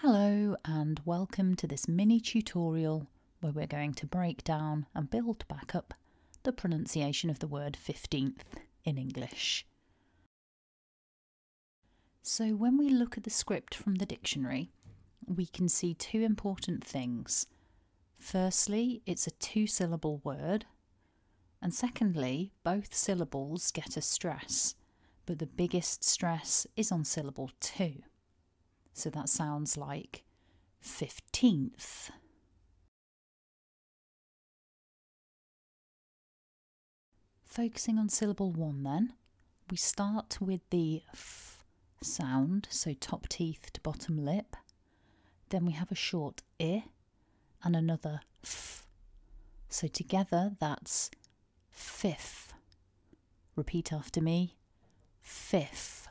Hello and welcome to this mini tutorial where we're going to break down and build back up the pronunciation of the word 15th in English. So when we look at the script from the dictionary, we can see two important things. Firstly, it's a two-syllable word, and secondly, both syllables get a stress, but the biggest stress is on syllable 2. So that sounds like 15th. Focusing on syllable 1 then, we start with the f sound, so top teeth to bottom lip. Then we have a short I and another f. So together that's fifth. Repeat after me, fifth.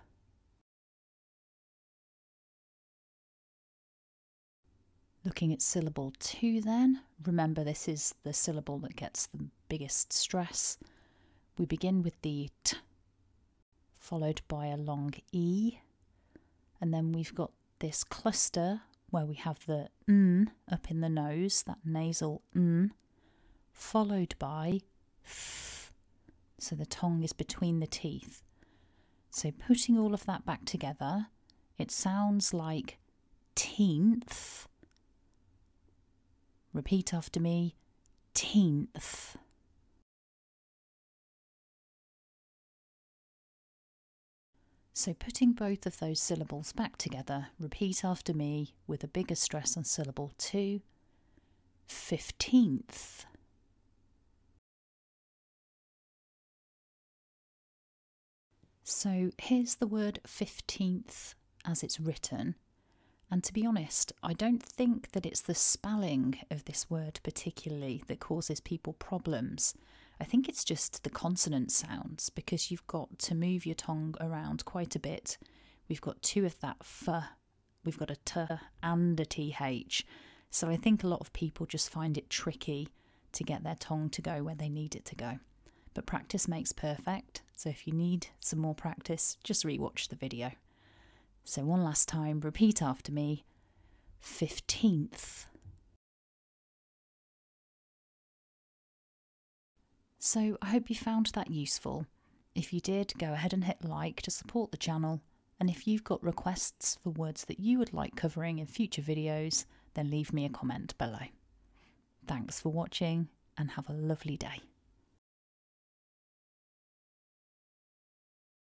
Looking at syllable 2 then, remember this is the syllable that gets the biggest stress. We begin with the t, followed by a long e, and then we've got this cluster where we have the n up in the nose, that nasal n, followed by th, so the tongue is between the teeth. So putting all of that back together, it sounds like teenth. Repeat after me, teenth. So putting both of those syllables back together, repeat after me with a bigger stress on syllable 2, 15th. So here's the word 15th as it's written. And to be honest, I don't think that it's the spelling of this word particularly that causes people problems. I think it's just the consonant sounds, because you've got to move your tongue around quite a bit. We've got 2 of that f, we've got a t and a th. So I think a lot of people just find it tricky to get their tongue to go where they need it to go. But practice makes perfect, so if you need some more practice, just rewatch the video. So one last time, repeat after me, 15th. So I hope you found that useful. If you did, go ahead and hit like to support the channel, and if you've got requests for words that you would like covering in future videos, then leave me a comment below. Thanks for watching and have a lovely day.